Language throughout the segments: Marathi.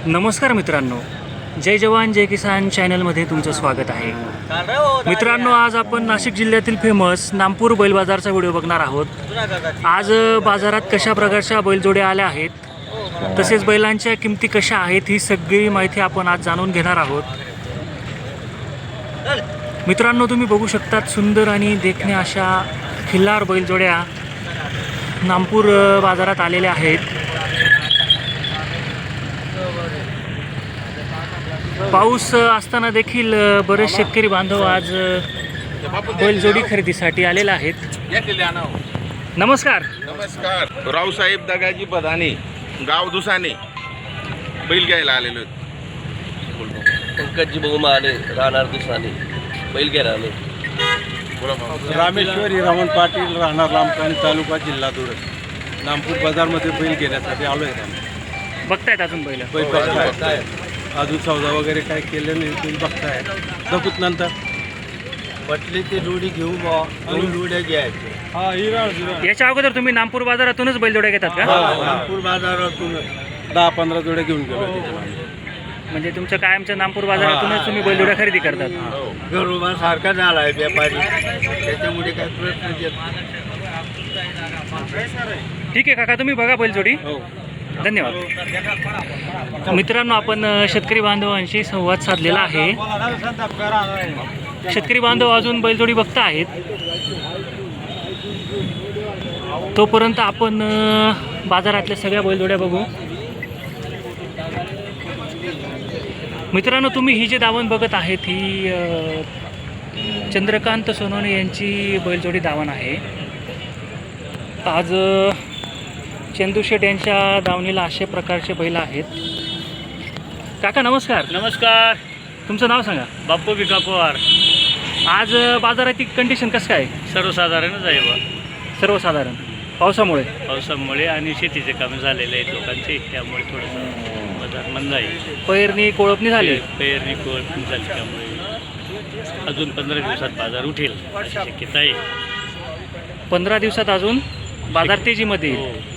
नमस्कार मित्रांनो, जय जवान जय किसान चॅनलमध्ये तुमचं स्वागत आहे. मित्रांनो, आज आपण नाशिक जिल्ह्यातील फेमस नामपूर बैल बाजारचा व्हिडिओ बघणार आहोत. आज बाजारात कशा प्रकारच्या बैलजोड्या आल्या आहेत, तसेच बैलांच्या किमती कशा आहेत, ही सगळी माहिती आपण आज जाणून घेणार आहोत. मित्रांनो, तुम्ही बघू शकतात सुंदर आणि देखण्या अशा खिल्लार बैलजोड्या नामपूर बाजारात आलेल्या आहेत. पाऊस असताना देखील बरेच शेतकरी बांधव आज बैलजोडी खरेदीसाठी आलेले आहेत. नमस्कार. नमस्कार. रावसाहेब दगाजी बदाने, गाव दुसाने, बैल घ्यायला आलेलो. पंकजी बहुमाने राहणार दुसाने, बैल घ्यायला आले. रामेश्वरी रमण पाटील, राहणार लांबकानी, तालुका जिल्हा धुळे. नामपूर बाजारमध्ये बैल घेण्यासाठी आलो आहे. बघतायत अजून बैल? बघताय. अजून सौदा वगैरे काय केलं नाही, तुम्ही बघताय. बघूत नंतर म्हटले ते जोडी घेऊ बा, दोन जोड्या घ्यायच्या. याच्या अगोदर तुम्ही नामपूर बाजारातूनच बैलजोड्या घेतात का? नागपूर बाजारातून 10-15 जोड्या घेऊन गेलो. म्हणजे तुमच्या कायमच्या नामपूर बाजारातूनच तुम्ही बैलजोड्या खरेदी करतात? घरोबा सारखा झाला आहे व्यापारी, त्याच्यामुळे काय प्रश्न येत. ठीक आहे काका, तुम्ही बघा बैलजोडी. धन्यवाद. मित्रांनो, आपण शेतकरी बांधवांशी संवाद साधलेला आहे. शेतकरी बांधव अजून बैलजोडी बघता आहेत. तोपर्यंत आपण बाजारातल्या सगळ्या बैलजोड्या बघू. मित्रांनो, तुम्ही ही जी दावण बघत आहेत ही चंद्रकांत सोनवणे यांची बैलजोडी दावण आहे. आज चंदू शेठ यांच्या दावणीला अशा प्रकारचे बैल आहेत. काका नमस्कार. नमस्कार. तुमचं नाव सांगा. बाप्पू विका पवार. आज बाजाराची कंडिशन कसं काय? सर्वसाधारणच आहे बा. सर्वसाधारण पावसामुळे पावसामुळे आणि शेतीचे कामं झालेले आहेत लोकांचे, त्यामुळे थोडंसं बाजार मंद आहे. पैरणी कोळपणी झाली. पेरणी कोळपणी झाली, त्यामुळे अजून 15 दिवसात बाजार उठेल अशी शक्यता आहे. 15 दिवसात अजून बाजार तेजीमध्ये येईल. हो.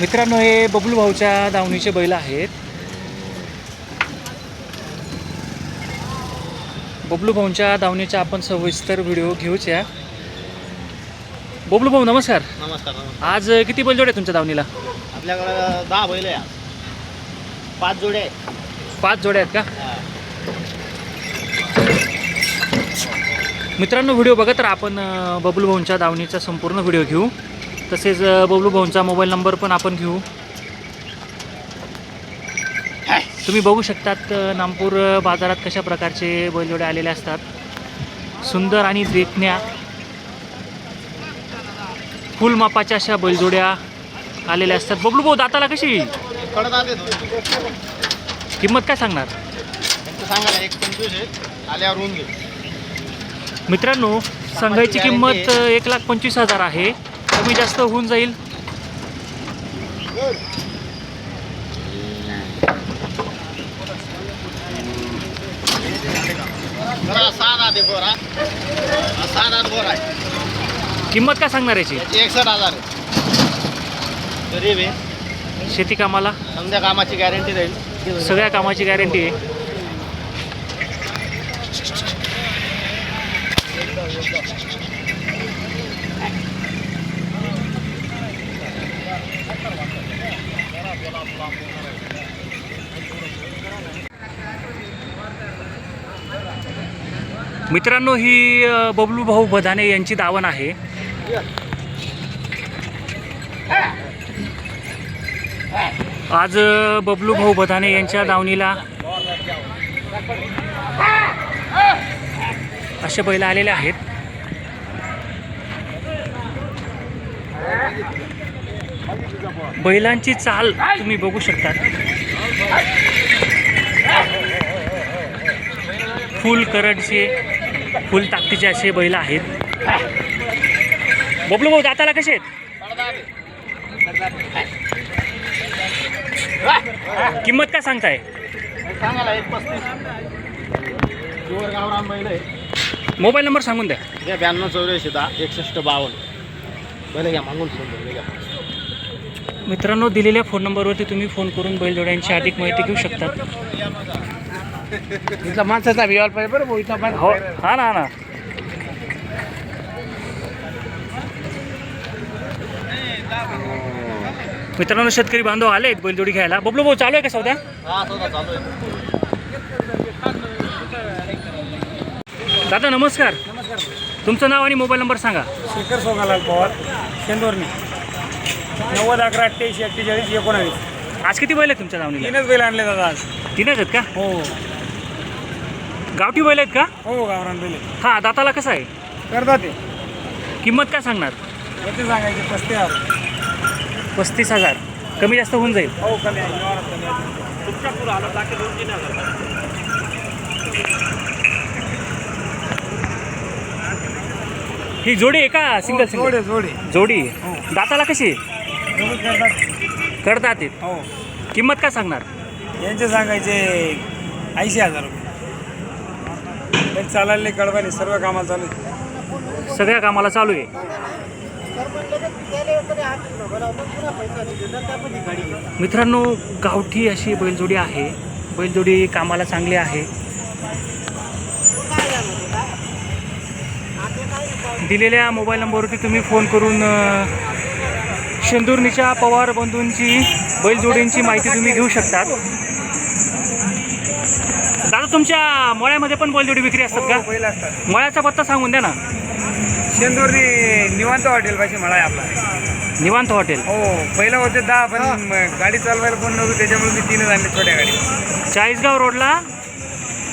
मित्रांनो, हे बबलू भाऊच्या दावणीचे बैल आहेत. बबलू भाऊंच्या दावणीचा आपण सविस्तर व्हिडिओ घेऊया. बबलू भाऊ नमस्कार. नमस्कार. आज किती बैलजोड्या आहेत तुमच्या दावणीला? आपल्याकडं 10 बैल आहे. 5 जोड्या आहेत. 5 जोड्या आहेत का? मित्रांनो, व्हिडिओ बघत राहा. आपण बबलू भाऊंच्या दावणीचा संपूर्ण व्हिडिओ घेऊ. तसेच बबलू भाऊंचा मोबाईल नंबर पण आपण घेऊ. तुम्ही बघू शकतात नामपूर बाजारात कशा प्रकारचे बैलजोड्या आलेले असतात. सुंदर आणि देखण्या फुल मापाच्या अशा बैलजोड्या आलेल्या असतात. बबलू भाऊ, दाताला कशी येईल? किंमत काय सांगणार? सांगायला 1.25 आहे, आल्यावर होऊन गेली. मित्रांनो, सांगायची किंमत 1,25,000 आहे. कमी जास्त होऊन जाईल. किंमत काय सांगणार याची? 61,000 गरीब आहे. शेती कामाला समजा कामाची गॅरंटी राहील. सगळ्या कामाची गॅरंटी आहे. मित्रांनो, ही बबलू भाऊ बदाने यांची दावण आहे. आज बबलू भाऊ बदाने यांच्या दावणीला असे बैल आलेले आहेत. बैलांची चाल तुम्ही बघू शकता. फुल करडचे, फुल ताकदीचे असे बैल आहेत. बबलू भाऊ, दाताला कसे आहेत? किंमत काय सांगताय? सांगायला 135 प्युअर गावरान बैल आहे. मोबाईल नंबर सांगून द्या. घ्या 9284 बैल घ्या मागून समजून घ्या. मित्रांनो, दिलेल्या फोन नंबरवरती तुम्ही फोन करून बैलजोड्यांची अधिक माहिती घेऊ शकतात. इथला माणसाचा विवाह पाहिजे बरं भाऊ. इथला हो, हा ना. मित्रांनो, शेतकरी बांधव आलेत बैलजोडी घ्यायला. बबलू भाऊ, चालू आहे का सौदा? हा सौदा चालू आहे. दादा नमस्कार. तुमचं नाव आणि मोबाईल नंबर सांगा. शेखर सोनालाल पवार, शेंदोरणी. 90-11-88-48-19. आज किती बैल आहेत तुमच्या नावाने? 3च बैल आणले दादा आज. 3च आहेत का? हो गावठी बैल आहेत का? हो गावरान बैल हा, दाताला कसं आहे? करतात ते. किंमत काय सांगणार? किती सांगायचे? 35,000. 35,000. कमी जास्त होऊन जाईल. हो कमी आहे. व्यवहारात कमी आहे. तुमच्या पुढं आलं टाके 2-3,000. ही जोडी आहे का? सिंगल जोडे जोडी. दाताला कशी आहे? करतात. करतात ते. हो किंमत काय सांगणार? यांचे सांगायचे 80,000 रुपये. बैल चालायला कळवायला सर्व कामाला चालू आहे. सगळ्या कामाला चालू आहे. मित्रांनो, गावठी अशी बैलजोडी आहे. बैलजोडी कामाला चांगली आहे. दिलेल्या मोबाईल नंबरवरती तुम्ही फोन करून शेंदुर्णीच्या पवार बंधूंची बैलजोडींची माहिती तुम्ही घेऊ शकतात. दादा, तुमच्या मळ्यामध्ये पण बैलजोडी विक्री असतात का? बैल असतात. मळ्याचा पत्ता सांगून द्या ना. शेंदोरणी निवांत हॉटेल पाशी मला आहे आपला. निवांत हॉटेल. हो पहिलं होते 10 पण गाडी चालवायला कोण नव्हतं त्याच्यामुळे मी 3च आणले छोट्या गाडी. चाळीसगाव रोडला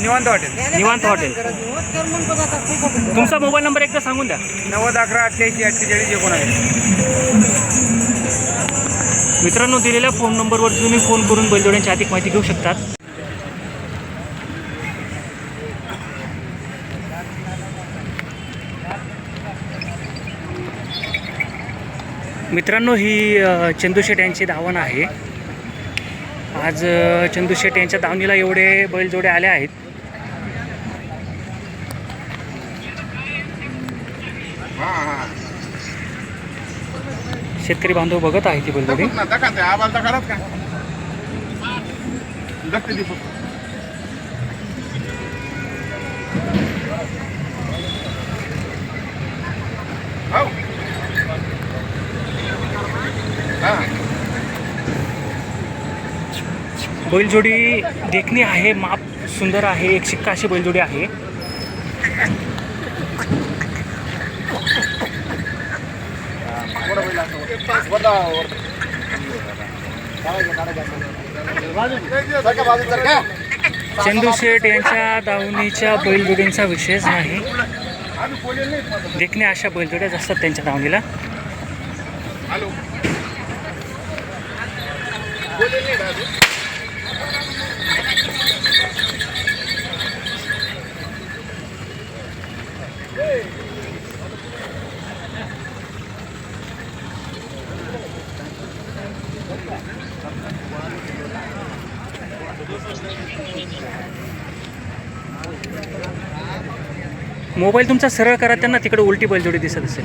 निवांत हॉटेल. निवांत हॉटेल. तुमचा मोबाईल नंबर एकदा सांगून द्या. 90-11-88-48-19. मित्रांनो, दिलेल्या फोन नंबरवर तुम्ही फोन करून बैलजोड्यांची अधिक माहिती घेऊ शकतात. मित्रांनो, ही चंदूशेठ यांची दावण आहे. आज चंदूशेठ यांच्या दावणीला एवढे बैलजोडे आले आहेत. शेतकरी बांधव बघत आहे ती बैलजोडी. बैलजोडी देखणी आहे, माप सुंदर आहे. एक शिक्का अशी बैलजोडी आहे. चंदूशेठ यांच्या दावणीच्या बैलजोडींचा विशेष नाही. देखण्या अशा बैलजोड्याच असतात त्यांच्या दावणीला. मोबाईल तुमचा सरळ करा, त्यांना तिकडे उलटी बैलजोडी दिसत असेल.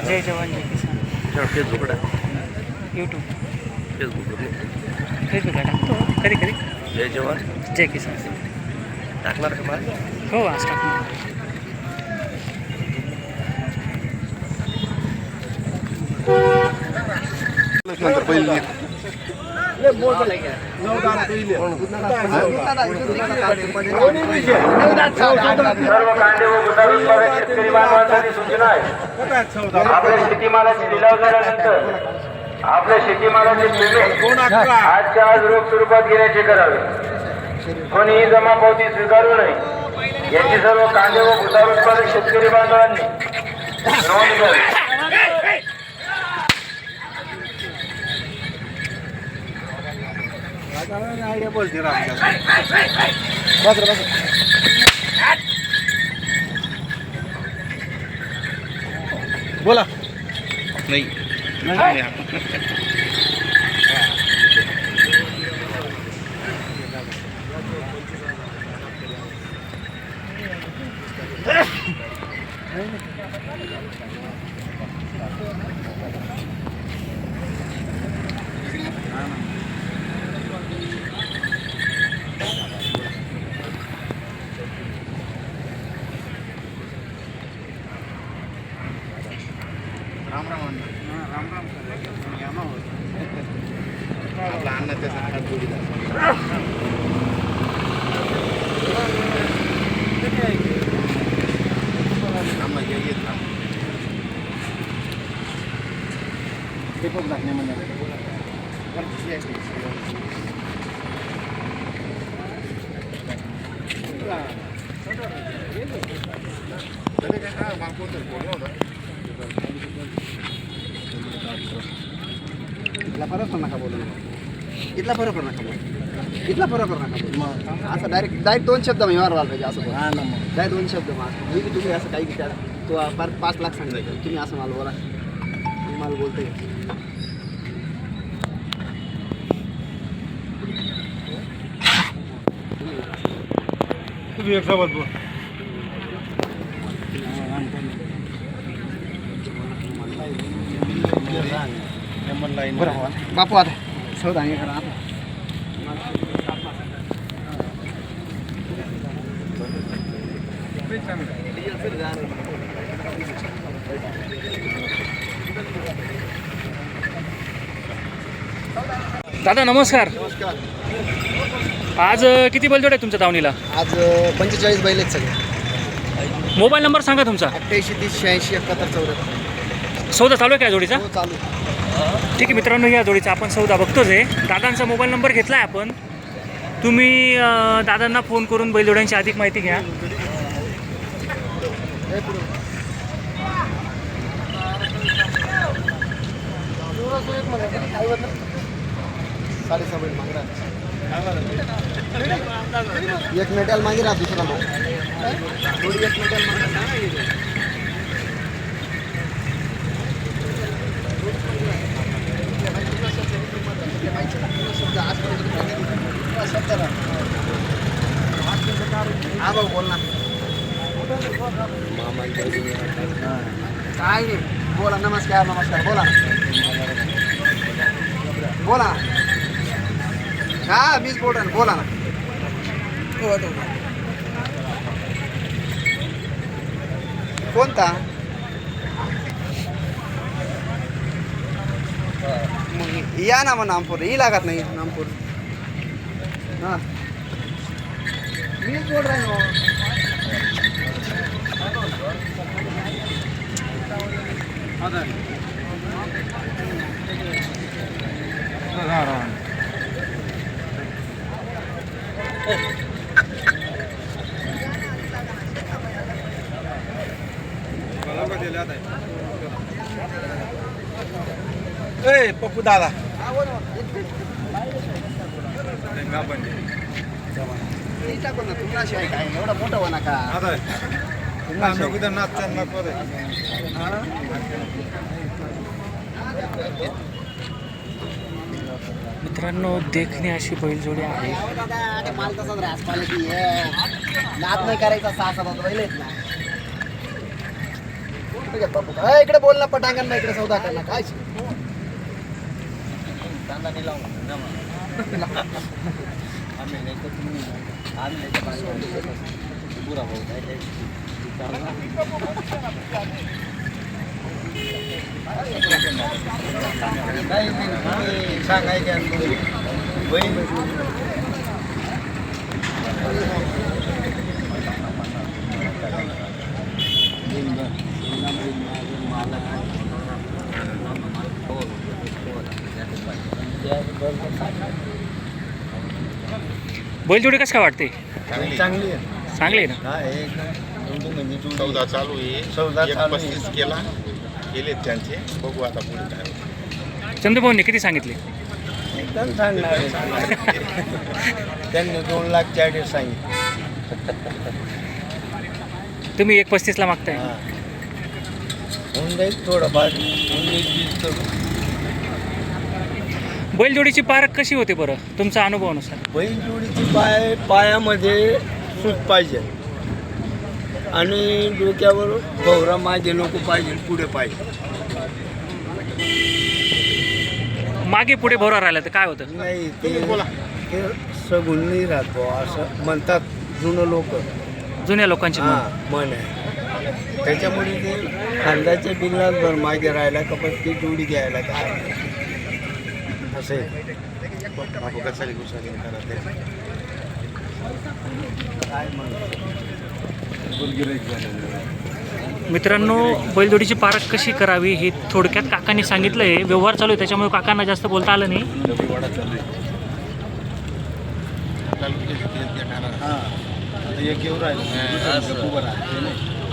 जय जवान जय किसान. यूट्यूब फेसबुकला टाकतो कधी कधी. जय जवान जय किसान टाकणार का मला? हो, आज टाकणार. नंतर पहिली सर्व कांदे व गुदारू उत्पादक शेतकरी बांधवांसाठी सूचना आहे. आपल्या शेतीमालाची लिलाव झाल्यानंतर आपल्या शेतीमालाचे पेमेंट आजच्या आज रोख स्वरूपात घेण्याचे करावे. कोणीही जमापावती स्वीकारू नये याची सर्व कांदे व गुदारू उत्पादक शेतकरी बांधवांनी नोंद घ्यावी. बोला. नाही आपला अन्न त्याचा हात जोडीदार. आम्हाला येत ना. इथला फरक नका बोलू इथला फरक नका बोलू इथला फरक नका बोलू असं डायरेक्ट 2 शब्द मी व्यवहार व्हायला पाहिजे असं डायरेक्ट 2 शब्द मग मी तुम्ही असं काही विचार तो 5 लाख सांगायचं तुम्ही असं मला बोला तुम्ही मला बोलताय तुम्ही एक सोबत बोल. बापू आता सौदा हे करा आता दादा नमस्कार. आज किती बैलजोड आहे तुमच्या दावणीला? आज 45 बैल आहेत सगळे. मोबाईल नंबर सांगा तुमचा. 88 30 86 71 74. सौदा चालू आहे काय जोडीचा? हो चालू. ठीक आहे मित्रांनो, या जोडीचा आपण सौदा बघतोच आहे. दादांचा मोबाईल नंबर घेतला आहे आपण. तुम्ही दादांना फोन करून बैलजोड्यांची अधिक माहिती घ्या. एक मेटल मागे राहा दुसरा मग थोडी एक मेटल मागे हा भाऊ बोल ना काय नाही बोला नमस्कार नमस्कार बोला बोला हा मीच बोल रहा बोला ना कोणता या ना मग नामपूर ही लागत नाही नामपूर हां मीच बोल रहा हूँ पप्पू दादा टाकून ना तुमला शिवाय काय एवढा मोठं हो नका मित्रांनो देखणी अशी बैलजोडी आहे. माल तसाच रास क्वालिटी नाद नाही करायचा 6-7 बैल आहेत ना पप्पू इकडे बोल ना पटांगण ना इकडे सौदा करणार काय सांगायचं बैलजोडी कसं काय वाटते? चांगली आहे चांगली आहे ना? हा एक म्हणजे सौदा चालू आहे. सौदा चालू आहे. 35 केलेत त्यांचे. बघू आता पुढे काय होतं. चंद्रभाऊंनी किती सांगितले? एकदम सांगणार त्यांनी 2,40,000 सांगितले तुम्ही 1.35 ला मागताय. होऊन जाईल थोडंफार 19-20 तर बैलजोडीची पारख कशी होते बरं तुमचा अनुभवानुसार? बैलजोडीची पायामध्ये सूत पाहिजे आणि डोक्यावर गौरा मागे नको पाहिजे, पुढे पाहिजे. मागे पुढे भोरा राहिला तर काय होतं? नाही ते सगुण नाही राहतो असं म्हणतात जुनं लोक. जुन्या लोकांची हां म्हण. मन आहे. त्याच्यामुळे ते खांद्याच्या बिल्लात भर मागे राहायला का पण ती जोडी घ्यायला काय असं आहे. मित्रांनो, बैलजोडीची पारख कशी करावी हे थोडक्यात काकांनी सांगितलं आहे. व्यवहार चालू आहे त्याच्यामुळे काकांना जास्त बोलता आलं नाही.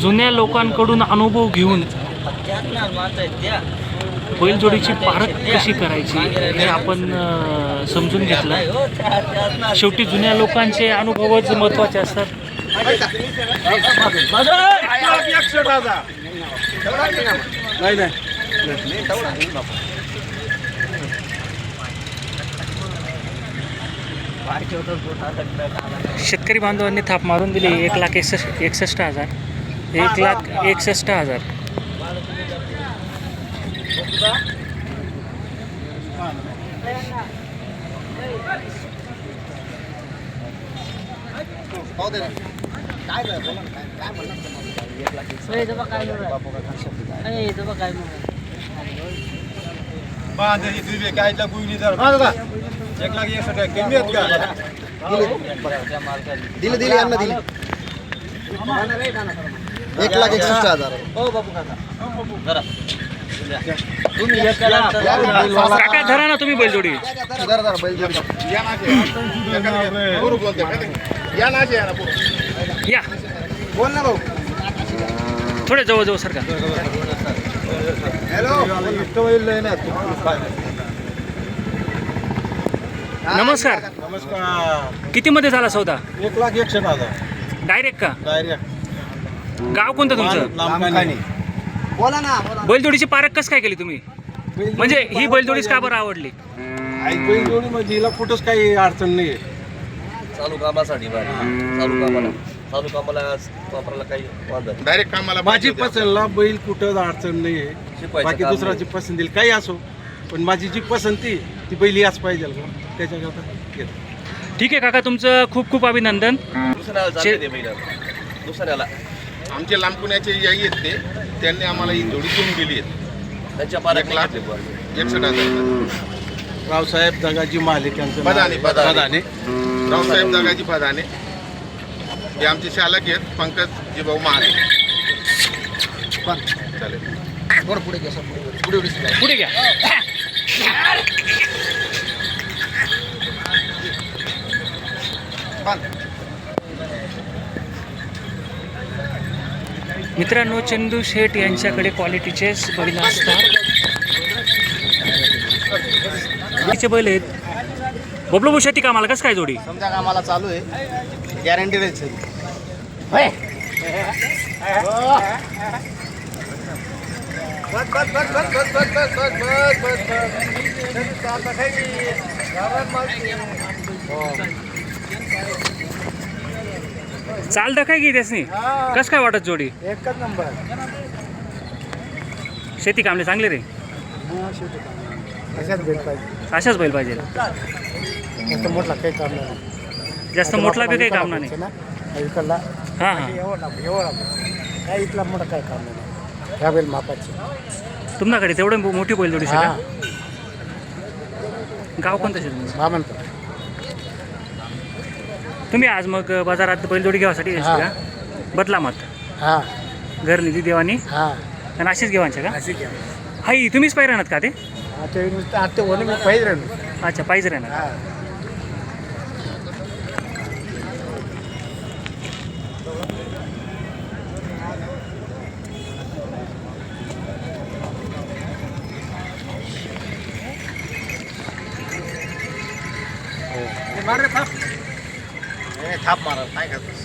जुन्या लोकांकडून अनुभव घेऊन बैलजोडीची पारख कशी करायची हे आपण समजून घेतलं. शेवटी जुन्या लोकांचे अनुभवच महत्त्वाचे असतात. शेतकरी बांधवांनी थाप मारून दिली 1,61,000. 1,61,000. दिले यांना दिले 1,61,000. काका धरा ना तुम्ही बैलजोडी. या बोल ना भाऊ. थोडे जवळ सरका. हॅलो. नमस्कार. नमस्कार. किती मध्ये झाला सौदा? 1,61,000 डायरेक्ट का? डायरेक्ट गाव कोणतं तुमचं? लांबकानी. बोला ना. बैलजोडीची पारख कसं काय केली तुम्ही? म्हणजे ही बैलजोडीच का बरं आवडली? बैलजोडी म्हणजे हिला कुठंच काही अडचण नाही. चालू कामासाठी चालू कामाला वापरायला काही वांधा नाही. डायरेक्ट कामाला माझी पसंतला बैल कुठंच अडचण नाही आहे. शिकवायचं बाकी काम दुसऱ्याची पसंती काही असो, पण माझी जी पसंती ती बैल याच पाहिजे त्याच्याकरता घेतो. ठीक आहे काका, तुमचं खूप खूप अभिनंदन. दुसऱ्याला चालते ते बैल दुसऱ्याला आमचे लांबकुण्याचे जे आहेत त्यांनी आम्हाला ही जोडी देऊन गेली आहे. त्यांच्या पारा 1,61,000. रावसाहेब दगाजी माले त्यांचं नाव. बदाने. बदाने. रावसाहेब दगाजी बदाने हे आमचे चालक आहेत. पंकज जीभाऊ महाले. चालेल. बरं पुढे घ्या. पुढे घ्या. मित्रांनो, चंदू शेठ यांच्याकडे क्वालिटीचेच बैल असतात. तिचे बैल आहेत. बबलू भाऊ, शेती कामाला कसं काय जोडी? समजा कामाला चालू आहे. गॅरंटी राहील. चाल दाखय की त्यासनी कसं काय वाटत जोडी? एकच नंबर. शेती कामले चांगले रे. अशाच भेट पाहिजे. अशाच बैल पाहिजे. जास्त मोठला काही काम नाही. जास्त मोठला बी काही काम नाही. इकडला हां हां. एवढा काय इथला मोठा काय काम नाही. ह्या बैल मापाची. तुमच्याकडे तेवढे मोठी बैलजोडी हां. का? गाव कोणतं शेत? मामंत. तुम्ही आज मग बाजारात बैलजोडी घ्यावासाठी हां. का? बदला मत हां घर निधी देवानी हां. आणि अशीच घेवायचे का? अशी घ्या. हाई तुम्हीच पाहिजे राहणार का ते? आता नुसतं आता होणं मी पाहिजे राहिलो. अच्छा, पाहिजे राहणार. हां. थाप मारा. काय करतोस?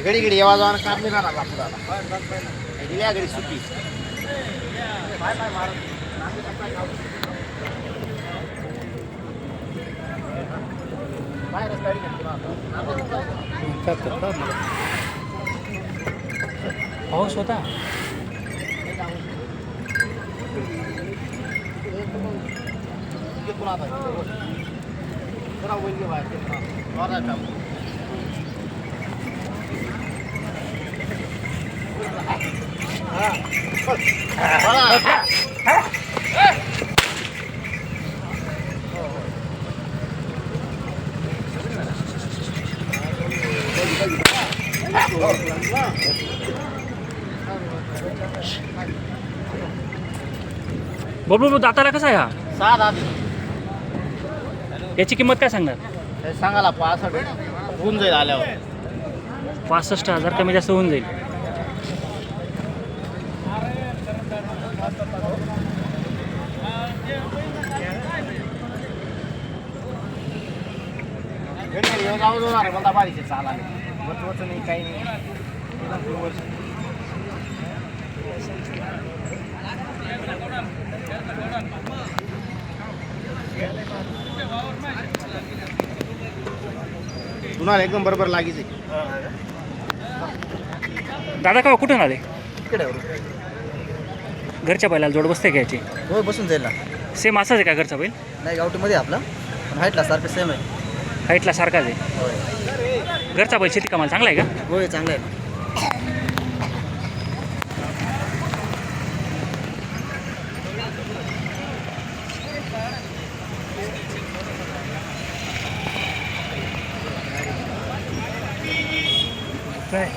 घडी येवा जाऊन काम नाही राहणार. दिल्या घरी सुट्टी पाऊस होता. बबलू दाताला कसा आहे हा? 6 दात याची किंमत काय सांगणार? सांगाला 65 होऊन जाईल आल्यावर. 65,000 कमी जास्त होऊन जाईल. मला बारीचे चाला नाही काही नाही. तुम्हाला एकदम बरोबर लागीच दादा का कुठून आले? इकडे घरच्या बैलाला जोड बसते घ्यायची. हो बसून जाईल ना. सेम असाच आहे का घरचा बैल? नाही गावठीमध्ये आपला पण हाईटला सारखं सेम आहे. हाईटला सारखाच आहे. होय घरचा बैल शेती कामाला चांगला आहे का? होय चांगलं आहे. काय